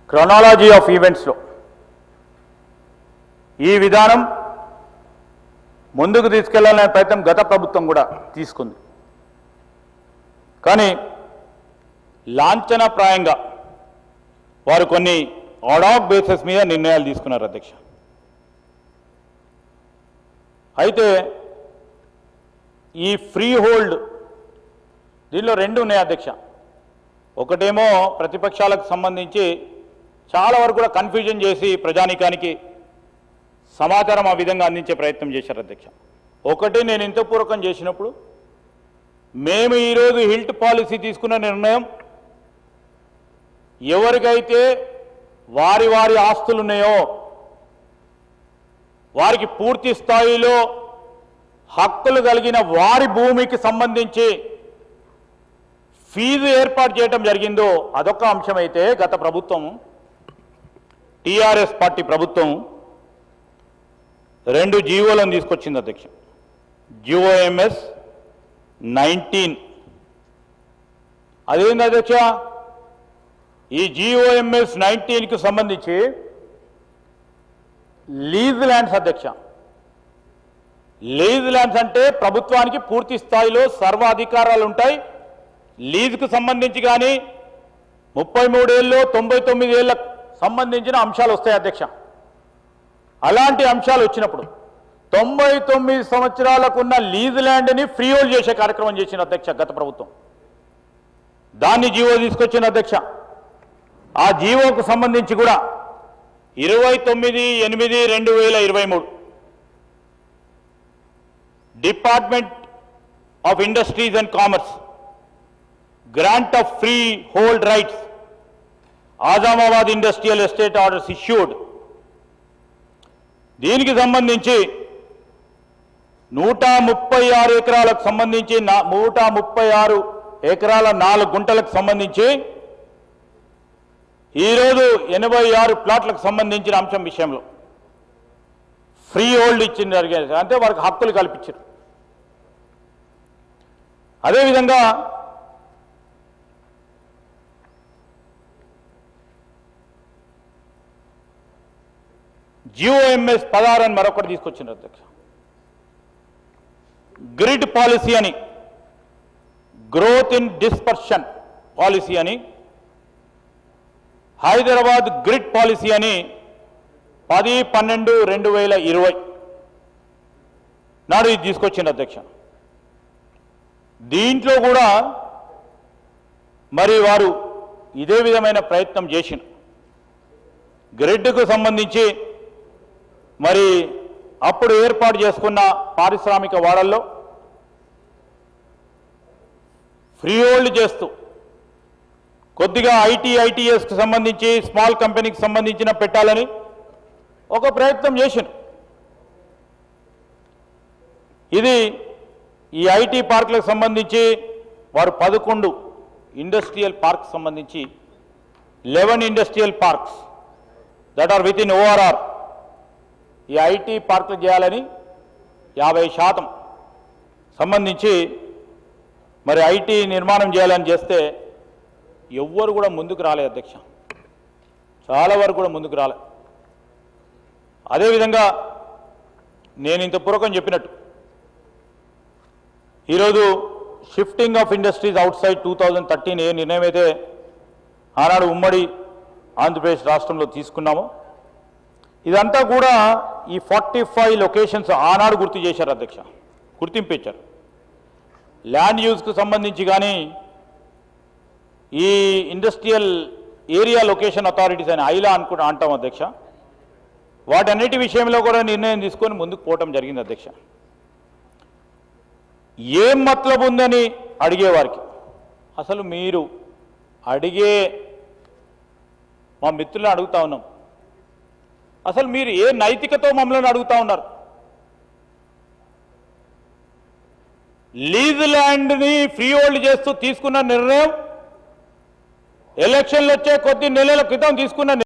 Chronology of ఈవెంట్స్లో ఈ విధానం ముందుకు తీసుకెళ్లాలనే ప్రయత్నం గత ప్రభుత్వం కూడా తీసుకుంది. కానీ లాంఛనప్రాయంగా వారు కొన్ని ఆడాక్ బేసిస్ మీద నిర్ణయాలు తీసుకున్నారు అధ్యక్ష. అయితే ఈ ఫ్రీ హోల్డ్ దీనిలో రెండు ఉన్నాయి అధ్యక్ష. ఒకటేమో ప్రతిపక్షాలకు సంబంధించి చాలా వరకు కూడా కన్ఫ్యూజన్ చేసి ప్రజానీకానికి సమాచారం ఆ విధంగా అందించే ప్రయత్నం చేశారు అధ్యక్ష. ఒకటి నేను ఇంతపూర్వకం చేసినప్పుడు మేము ఈరోజు హిల్ట్ పాలసీ తీసుకున్న నిర్ణయం ఎవరికైతే వారి వారి ఆస్తులు ఉన్నాయో వారికి పూర్తి స్థాయిలో హక్కులు కలిగిన వారి భూమికి సంబంధించి ఫీజు ఏర్పాటు చేయడం జరిగిందో అదొక అంశమైతే గత ప్రభుత్వం టీఆర్ఎస్ పార్టీ ప్రభుత్వం రెండు జీవోలను తీసుకొచ్చింది అధ్యక్ష. GOMS 19 అదేంటి అధ్యక్ష? ఈ GOMS 19కి సంబంధించి లీజ్ ల్యాండ్స్ అధ్యక్ష. లీజ్ ల్యాండ్స్ అంటే ప్రభుత్వానికి పూర్తి స్థాయిలో సర్వాధికారాలు ఉంటాయి. లీజుకు సంబంధించి కానీ 33 ఏళ్ళు 99 ఏళ్ళకు సంబంధించిన అంశాలు వస్తాయి అధ్యక్ష. అలాంటి అంశాలు వచ్చినప్పుడు 99 సంవత్సరాలకున్న లీజ్ ల్యాండ్ని ఫ్రీ హోల్డ్ చేసే కార్యక్రమం చేసిన అధ్యక్ష గత ప్రభుత్వం. దాన్ని జీవో తీసుకొచ్చిన అధ్యక్ష. ఆ జీవోకు సంబంధించి కూడా 29/8/2023 department of industries and commerce grant of free hold rights Azamabad industrial estate orders issued. దీనికి సంబంధించి 136 ఎకరాలకు సంబంధించి 136 ఎకరాల 4 గుంటలకు సంబంధించి ఈరోజు 86 ప్లాట్లకు సంబంధించిన అంశం విషయంలో ఫ్రీ హోల్డ్ ఇచ్చింది జరిగేది, అంటే వారికి హక్కులు కల్పించారు. అదేవిధంగా GOMS 16 అని మరొకటి తీసుకొచ్చింది అధ్యక్ష. గ్రిడ్ పాలసీ అని, గ్రోత్ ఇన్ డిస్పర్షన్ పాలసీ అని, హైదరాబాద్ గ్రిడ్ పాలసీ అని 10/12/2020 నాడు ఇది తీసుకొచ్చింది అధ్యక్ష. దీంట్లో కూడా మరి వారు ఇదే విధమైన ప్రయత్నం చేసిన గ్రిడ్కు సంబంధించి మరి అప్పుడు ఏర్పాటు చేసుకున్న పారిశ్రామిక వాడల్లో ఫ్రీ హోల్డ్ చేస్తూ కొద్దిగా ITSకు సంబంధించి స్మాల్ కంపెనీకి సంబంధించిన పెట్టాలని ఒక ప్రయత్నం చేసిన. ఇది ఈ IT పార్కులకు సంబంధించి వారు 11 ఇండస్ట్రియల్ పార్క్ సంబంధించి 11 industrial parks that are within ORR ఈ IT పార్కులు చేయాలని 50% సంబంధించి మరి IT నిర్మాణం చేయాలని చేస్తే ఎవ్వరు కూడా ముందుకు రాలేదు అధ్యక్ష. చాలా వరకు కూడా ముందుకు రాలే. అదేవిధంగా నేను ఇంత పూర్వకం చెప్పినట్టు ఈరోజు shifting of industries out side 2013 ఏ నిర్ణయం అయితే ఆనాడు ఉమ్మడి ఆంధ్రప్రదేశ్ రాష్ట్రంలో తీసుకున్నామో ఇదంతా కూడా ఈ 45 లొకేషన్స్ ఆనాడు గుర్తు చేశారు అధ్యక్ష, గుర్తింపు ఇచ్చారు. ల్యాండ్ యూజ్కు సంబంధించి కానీ ఈ ఇండస్ట్రియల్ ఏరియా లొకేషన్ అథారిటీస్ అని ఐలా అంటాం అధ్యక్ష. వాటన్నిటి విషయంలో కూడా నిర్ణయం తీసుకొని ముందుకు పోవటం జరిగింది అధ్యక్ష. ఏం మతలబు ఉందని అడిగేవారికి అసలు మీరు అడిగే మా మిత్రులను అడుగుతా ఉన్నాం, అసలు మీరు ఏ నైతికతో మమ్మల్ని అడుగుతా ఉన్నారు? లీజ్ ల్యాండ్ని ఫ్రీ హోల్డ్ చేస్తూ తీసుకున్న నిర్ణయం ఎలక్షన్లు వచ్చే కొద్ది నెలల క్రితం తీసుకున్న